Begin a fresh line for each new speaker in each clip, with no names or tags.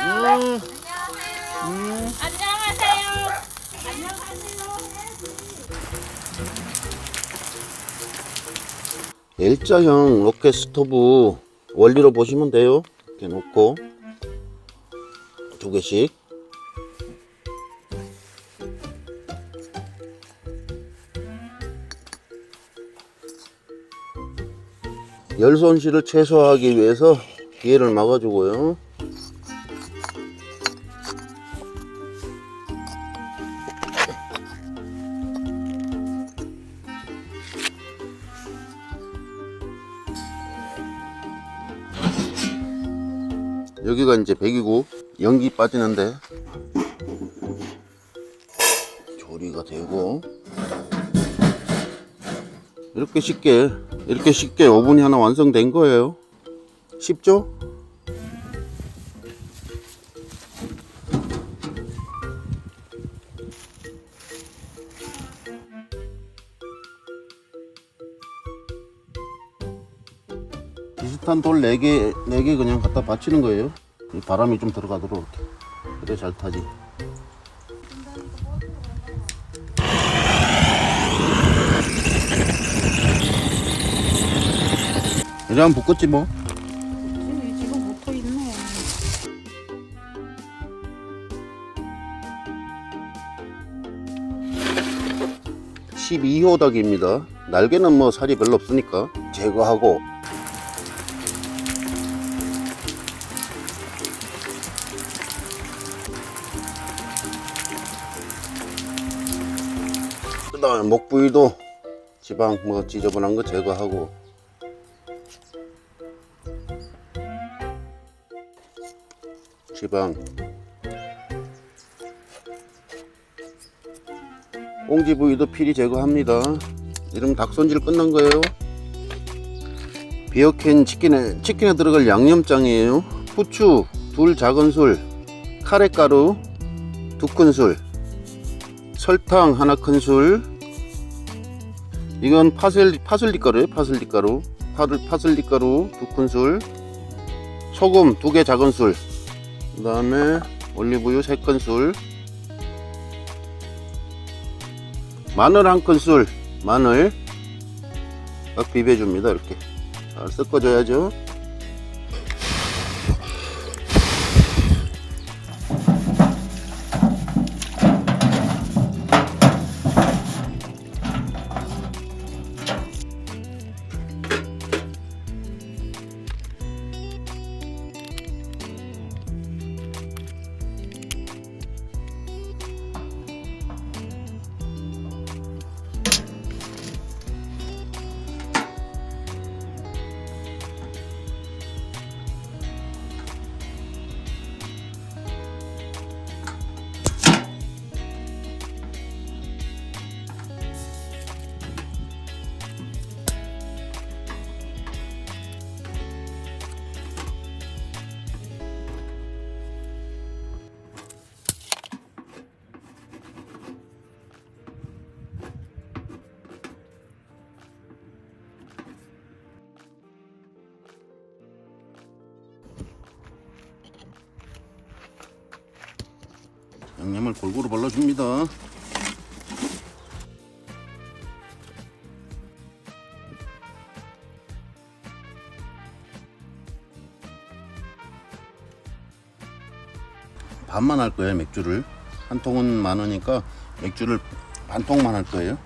안녕하세요. 안녕하세요.
L자형 로켓 스토브 원리로 보시면 돼요. 이렇게 놓고 두 개씩. 열 손실을 최소화하기 위해서 기회를 막아주고요. 여기가 이제 배기구, 연기 빠지는데 조리가 되고, 이렇게 쉽게 오븐이 하나 완성된 거예요. 쉽죠? 비슷한 돌 4개 그냥 갖다 받치는 거예요. 이 바람이 좀 들어가도록 이렇게. 그래 잘 타지. 이제 한번 붓겠지 뭐.
지금 붙어 있네.
음. 12호 닭입니다. 날개는 뭐 살이 별로 없으니까 제거하고, 그 다음에 목 부위도 지방 뭐 지저분한 거 제거하고, 지방, 꽁지 부위도 필히 제거합니다. 이러면 닭 손질 끝난 거예요. 비어캔 치킨에 들어갈 양념장이에요. 후추 2 작은 술, 카레가루 2 큰술, 설탕 1 큰술, 이건 파슬리 가루예요. 파슬리가루 2 큰술, 소금 2개 작은 술, 그 다음에 올리브유 3큰술, 마늘 1큰술, 마늘 딱 비벼줍니다. 이렇게 잘 섞어줘야죠. 양념을 골고루 발라줍니다. 반만 할 거예요. 맥주를 한 통은 많으니까 맥주를 반 통만 할 거예요.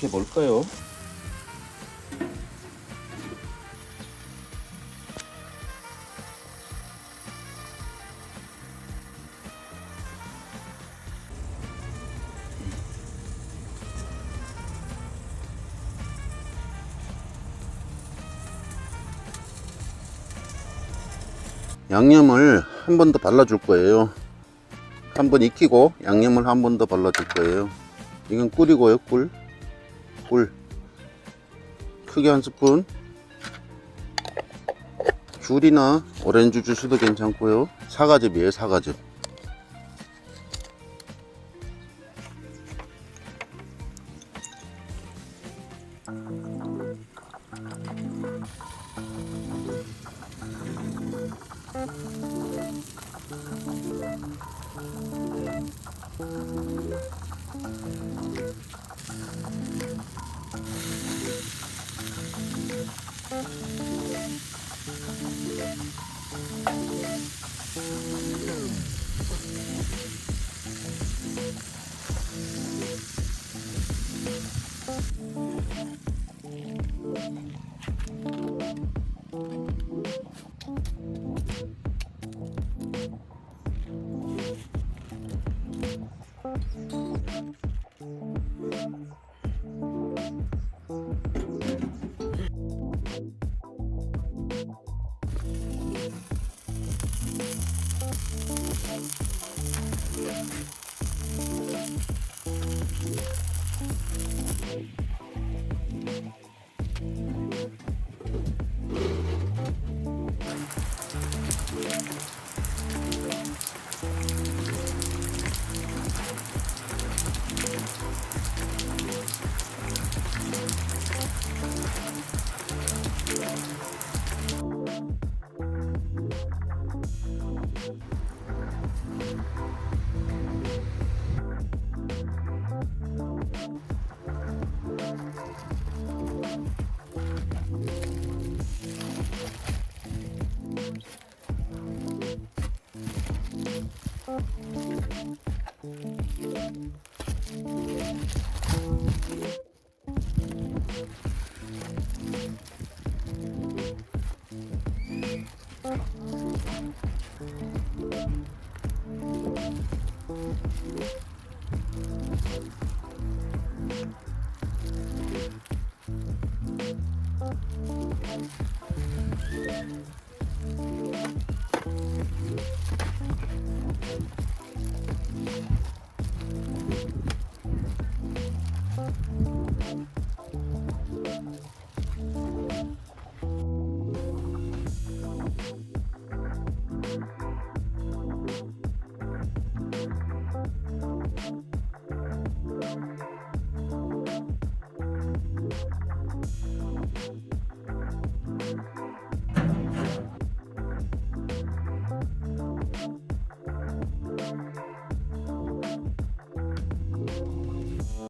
시켜 볼까요? 양념을 한 번 더 발라줄 거예요. 한 번 익히고 양념을 한 번 더 발라줄 거예요. 이건 꿀이고요. 꿀 크게 한 스푼. 귤이나 오렌지 주스도 괜찮고요. 사과즙이에요. 사과즙.